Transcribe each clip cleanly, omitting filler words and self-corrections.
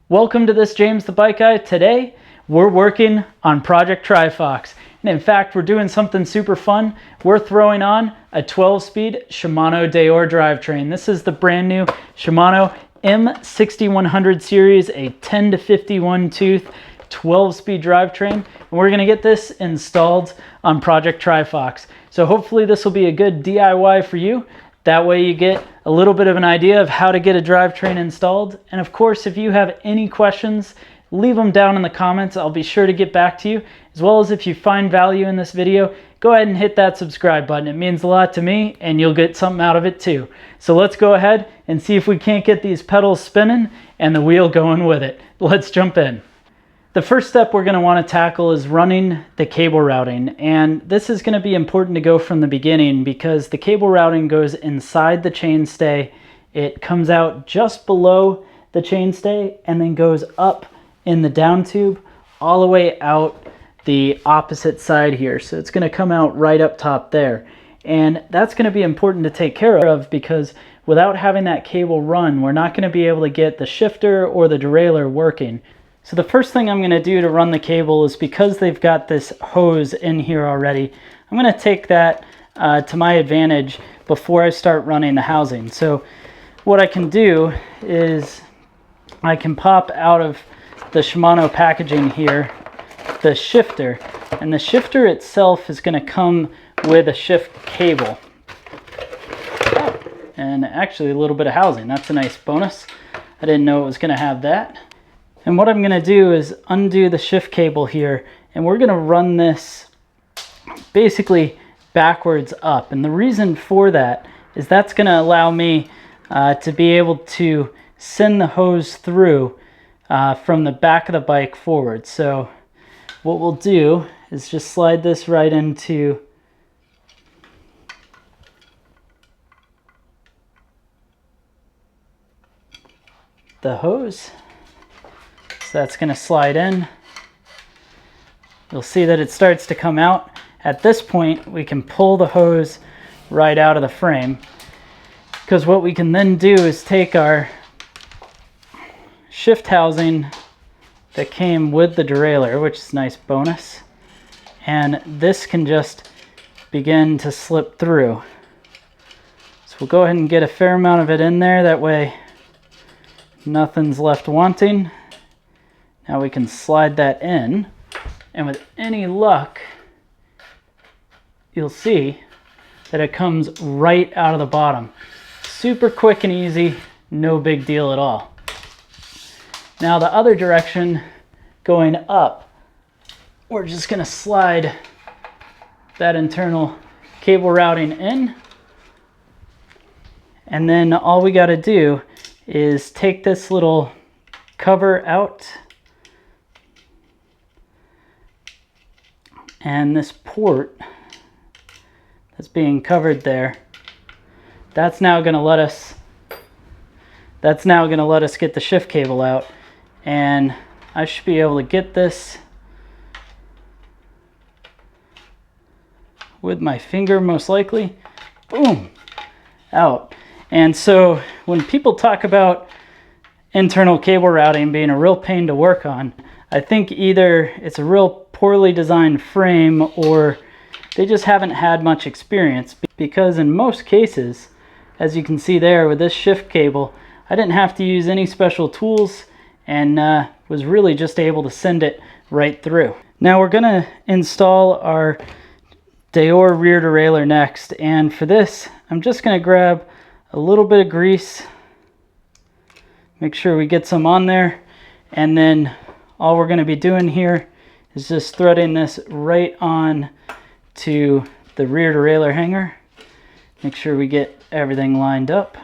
Welcome to this James the Bike Guy. Today we're working on Project Trifox, and in fact we're doing something super fun. We're throwing on a 12-speed Shimano Deore drivetrain. This is the brand new Shimano M6100 series, a 10 to 51 tooth 12-speed drivetrain, and we're going to get this installed on Project Trifox. So hopefully this will be a good DIY for you. That way you get a little bit of an idea of how to get a drivetrain installed. And of course, if you have any questions, leave them down in the comments. I'll be sure to get back to you. As well as if you find value in this video, go ahead and hit that subscribe button. It means a lot to me and you'll get something out of it too. So let's go ahead and see if we can't get these pedals spinning and the wheel going with it. Let's jump in. The first step we're going to want to tackle is running the cable routing, and this is going to be important to go from the beginning because the cable routing goes inside the chainstay. It comes out just below the chainstay and then goes up in the down tube all the way out the opposite side here. So it's going to come out right up top there, and that's going to be important to take care of because without having that cable run, we're not going to be able to get the shifter or the derailleur working. So the first thing I'm going to do to run the cable is, because they've got this hose in here already, I'm going to take that to my advantage before I start running the housing. So what I can do is I can pop out of the Shimano packaging here the shifter, and the shifter itself is going to come with a shift cable and actually a little bit of housing. That's a nice bonus. I didn't know it was going to have that. And what I'm going to do is undo the shift cable here, and we're going to run this basically backwards up. And the reason for that is that's going to allow me to be able to send the hose through from the back of the bike forward. So what we'll do is just slide this right into the hose. So that's going to slide in. You'll see that it starts to come out. At this point, we can pull the hose right out of the frame, because what we can then do is take our shift housing that came with the derailleur, which is a nice bonus, and this can just begin to slip through. So we'll go ahead and get a fair amount of it in there. That way nothing's left wanting. Now we can slide that in, and with any luck, you'll see that it comes right out of the bottom. Super quick and easy, no big deal at all. Now the other direction, going up, we're just going to slide that internal cable routing in, and then all we got to do is take this little cover out, and this port that's being covered there, that's now going to let us get the shift cable out, and I should be able to get this with my finger most likely. Boom, out. And so when people talk about internal cable routing being a real pain to work on, I think either it's a real poorly designed frame or they just haven't had much experience, because in most cases, as you can see there with this shift cable, I didn't have to use any special tools and was really just able to send it right through. Now we're going to install our Deore rear derailleur next, and for this I'm just going to grab a little bit of grease, make sure we get some on there, and then all we're going to be doing here is just threading this right on to the rear derailleur hanger. Make sure we get everything lined up.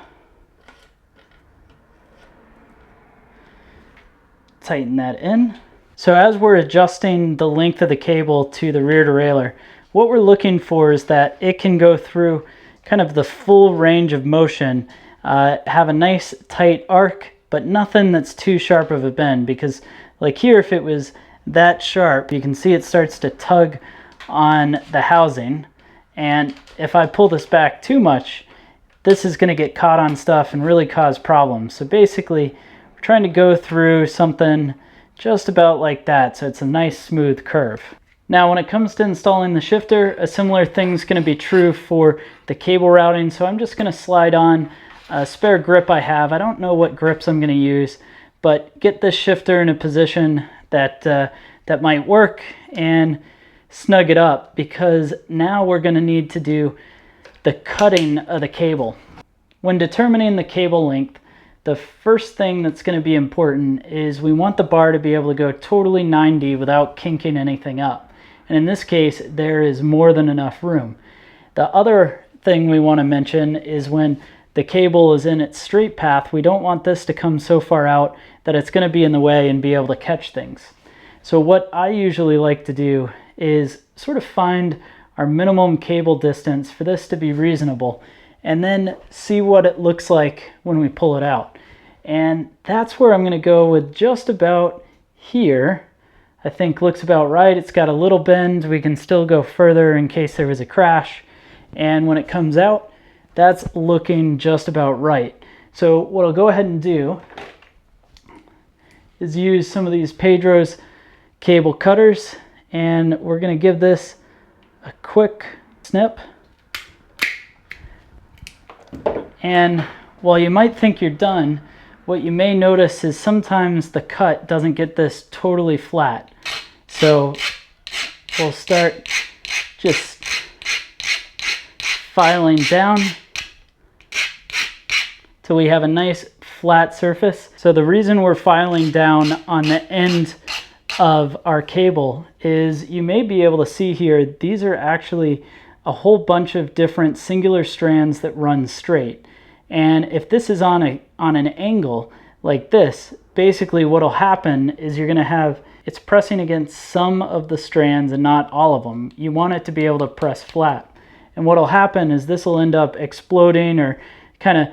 Tighten that in. So as we're adjusting the length of the cable to the rear derailleur, what we're looking for is that it can go through kind of the full range of motion, have a nice tight arc, but nothing that's too sharp of a bend, because like here, if it was that sharp, you can see it starts to tug on the housing, and if I pull this back too much, this is going to get caught on stuff and really cause problems. So basically We're trying to go through something just about like that, so it's a nice smooth curve. Now when it comes to installing the shifter, a similar thing is going to be true for the cable routing. So I'm just going to slide on a spare grip I have. I don't know what grips I'm going to use, but get this shifter in a position that that might work and snug it up, because now we're going to need to do the cutting of the cable. When determining the cable length, the first thing that's going to be important is we want the bar to be able to go totally 90 without kinking anything up. And in this case, there is more than enough room. The other thing we want to mention is when the cable is in its straight path, we don't want this to come so far out that it's going to be in the way and be able to catch things. So what I usually like to do is sort of find our minimum cable distance for this to be reasonable, and then see what it looks like when we pull it out. And that's where I'm going to go with just about here. I think looks about right. It's got a little bend. We can still go further in case there was a crash. And when it comes out, that's looking just about right. So what I'll go ahead and do is use some of these Pedro's cable cutters, and we're going to give this a quick snip. And while you might think you're done, what you may notice is sometimes the cut doesn't get this totally flat. So we'll start just filing down till we have a nice flat surface. So the reason we're filing down on the end of our cable is you may be able to see here, these are actually a whole bunch of different singular strands that run straight. And if this is on an angle like this, basically what'll happen is you're gonna have, it's pressing against some of the strands and not all of them. You want it to be able to press flat. And what'll happen is this will end up exploding or kind of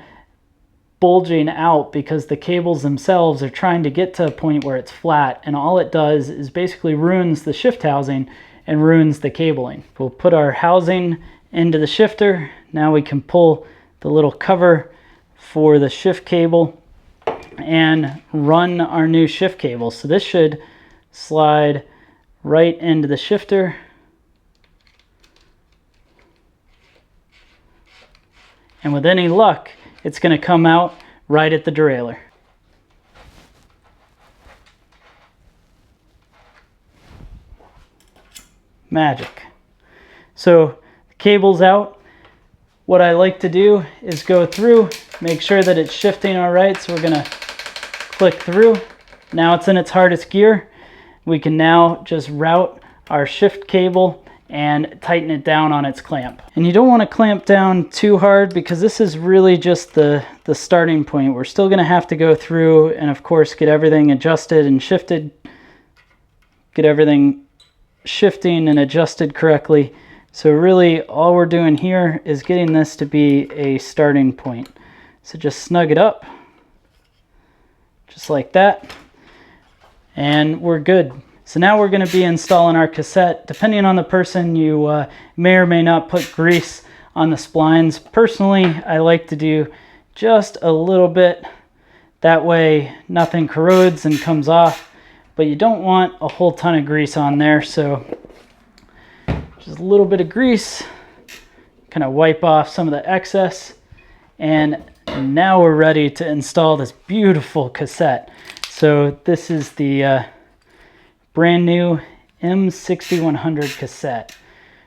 bulging out because the cables themselves are trying to get to a point where it's flat, and all it does is basically ruins the shift housing and ruins the cabling. We'll put our housing into the shifter. Now we can pull the little cover for the shift cable and run our new shift cable. So this should slide right into the shifter. And with any luck, it's going to come out right at the derailleur. Magic. So the cable's out. What I like to do is go through, make sure that it's shifting all right. So we're going to click through. Now it's in its hardest gear. We can now just route our shift cable and tighten it down on its clamp. And you don't want to clamp down too hard, because this is really just the starting point. We're still going to have to go through and of course get everything adjusted and shifted, get everything shifting and adjusted correctly. So really all we're doing here is getting this to be a starting point. So just snug it up, just like that, and we're good. So now we're going to be installing our cassette. Depending on the person, you may or may not put grease on the splines. Personally, I like to do just a little bit. That way nothing corrodes and comes off, but you don't want a whole ton of grease on there. So just a little bit of grease, kind of wipe off some of the excess. And now we're ready to install this beautiful cassette. So this is the brand new M6100 cassette.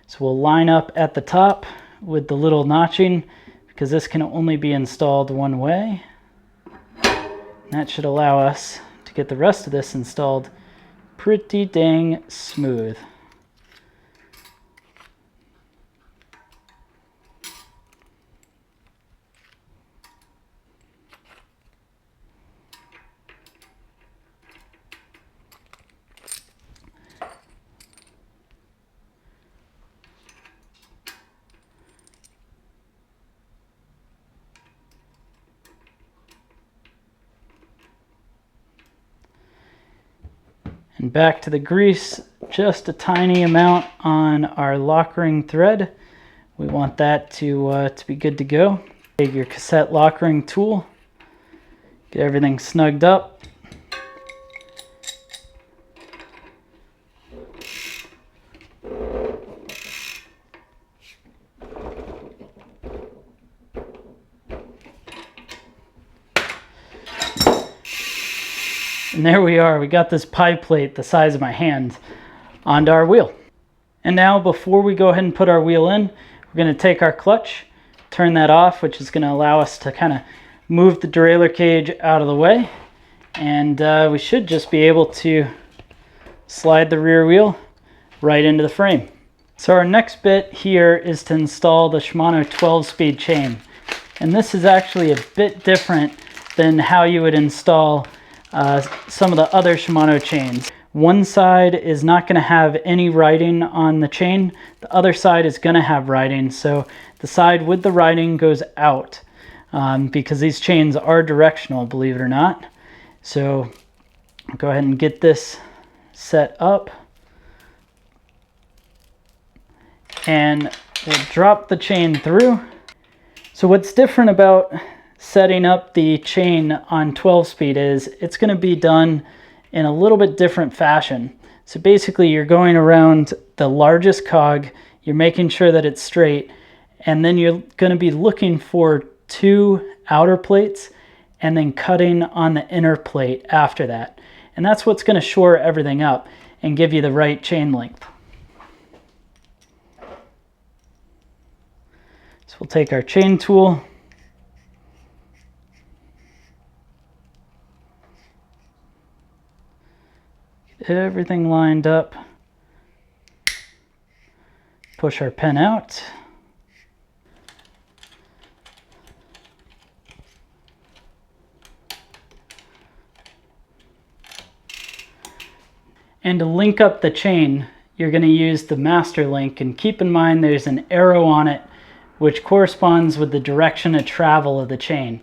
So we'll line up at the top with the little notching, because this can only be installed one way. That should allow us to get the rest of this installed pretty dang smooth. And back to the grease, just a tiny amount on our lock ring thread. We want that to be good to go. Take your cassette lock ring tool, get everything snugged up. And there we are, we got this pie plate the size of my hand onto our wheel. And now before we go ahead and put our wheel in, we're going to take our clutch, turn that off, which is going to allow us to kind of move the derailleur cage out of the way. And we should just be able to slide the rear wheel right into the frame. So our next bit here is to install the Shimano 12-speed chain. And this is actually a bit different than how you would install some of the other Shimano chains. One side is not going to have any writing on the chain. The other side is going to have writing. So the side with the writing goes out because these chains are directional, believe it or not. So I'll go ahead and get this set up. And we'll drop the chain through. So what's different about setting up the chain on 12-speed is it's going to be done in a little bit different fashion. So basically you're going around the largest cog, you're making sure that it's straight, and then you're going to be looking for 2 outer plates and then cutting on the inner plate after that. And that's what's going to shore everything up and give you the right chain length. So we'll take our chain tool, get everything lined up, push our pin out, and to link up the chain, you're going to use the master link, and keep in mind there's an arrow on it which corresponds with the direction of travel of the chain.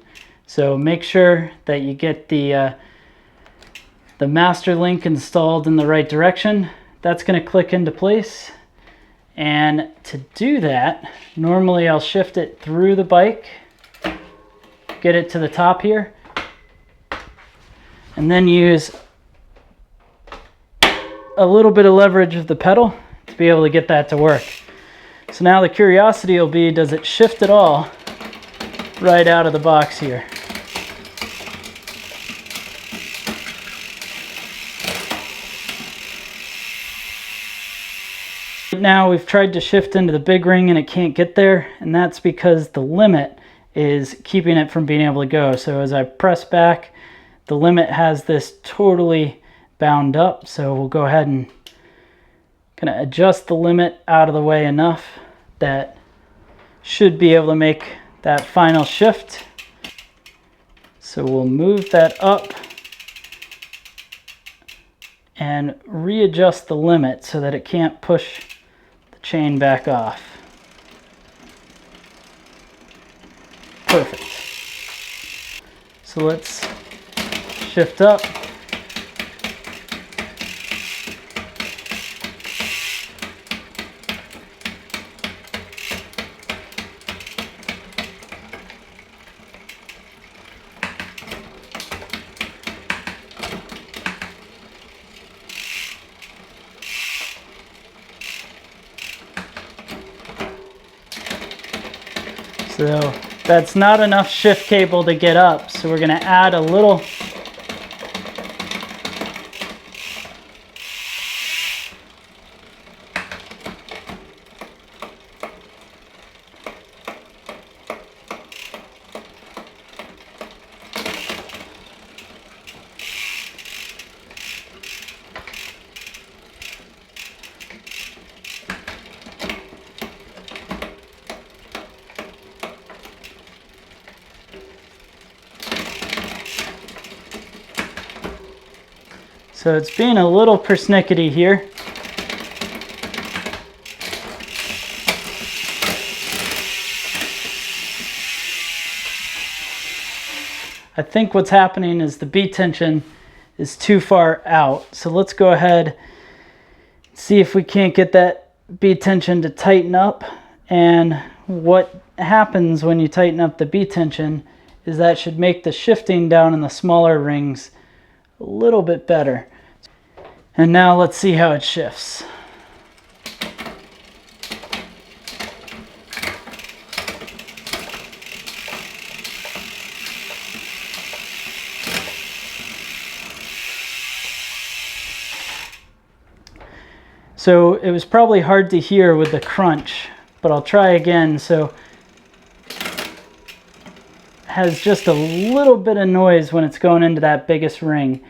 So make sure that you get the master link installed in the right direction. That's going to click into place. And to do that, normally I'll shift it through the bike, get it to the top here, and then use a little bit of leverage of the pedal to be able to get that to work. So now the curiosity will be, does it shift at all right out of the box here? Right now we've tried to shift into the big ring and it can't get there, and that's because the limit is keeping it from being able to go. So as I press back, the limit has this totally bound up. So we'll go ahead and kind of adjust the limit out of the way enough that should be able to make that final shift. So we'll move that up and readjust the limit so that it can't push the chain back off. Perfect. So let's shift up. So that's not enough shift cable to get up, so we're going to add a little So it's being a little persnickety here. I think what's happening is the B tension is too far out. So let's go ahead and see if we can't get that B tension to tighten up. And what happens when you tighten up the B tension is that should make the shifting down in the smaller rings a little bit better. And now let's see how it shifts. So it was probably hard to hear with the crunch, but I'll try again. So it has just a little bit of noise when it's going into that biggest ring.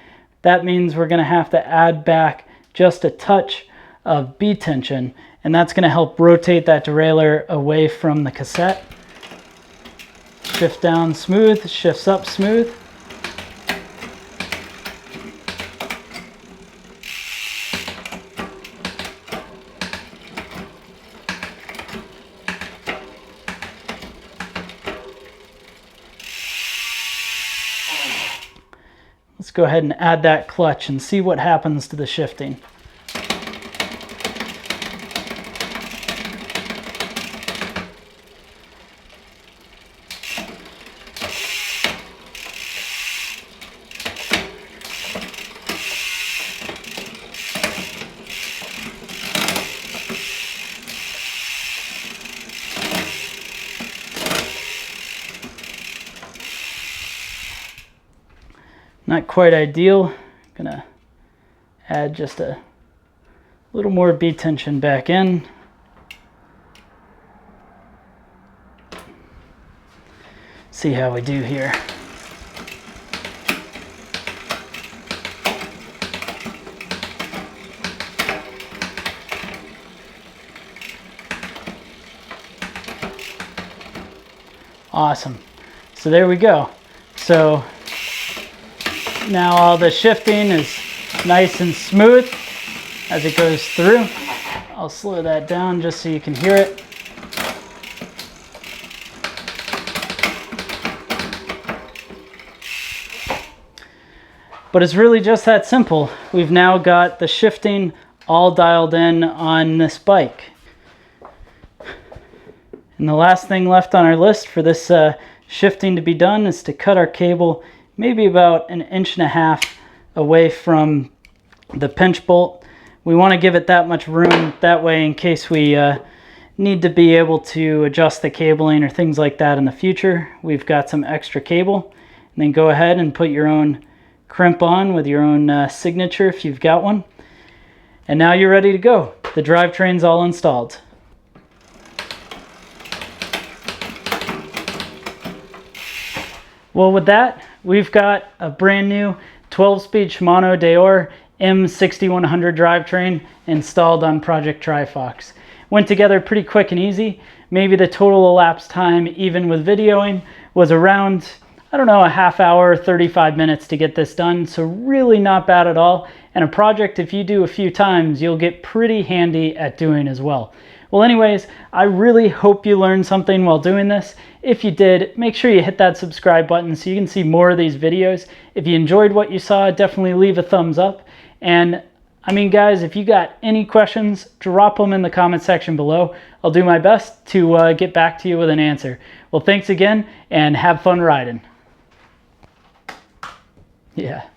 That means we're gonna have to add back just a touch of B tension, and that's gonna help rotate that derailleur away from the cassette. Shift down smooth, shifts up smooth. Let's go ahead and add that clutch and see what happens to the shifting. Not quite ideal. I'm gonna add just a little more B tension back in. See how we do here. Awesome. So there we go. So now all the shifting is nice and smooth as it goes through. I'll slow that down just so you can hear it. But it's really just that simple. We've now got the shifting all dialed in on this bike. And the last thing left on our list for this shifting to be done is to cut our cable maybe about 1.5 inches away from the pinch bolt. We want to give it that much room, that way in case we need to be able to adjust the cabling or things like that in the future, we've got some extra cable. And then go ahead and put your own crimp on with your own signature if you've got one. And now you're ready to go. The drivetrain's all installed. Well, with that, we've got a brand new 12-speed Shimano Deore M6100 drivetrain installed on Project Trifox. Went together pretty quick and easy. Maybe the total elapsed time, even with videoing, was around, I don't know, a half hour, 35 minutes to get this done. So really not bad at all. And a project, if you do a few times, you'll get pretty handy at doing as well. Well, anyways, I really hope you learned something while doing this. If you did, make sure you hit that subscribe button so you can see more of these videos. If you enjoyed what you saw, definitely leave a thumbs up. And I mean, guys, if you got any questions, drop them in the comment section below. I'll do my best to get back to you with an answer. Well, thanks again, and have fun riding. Yeah.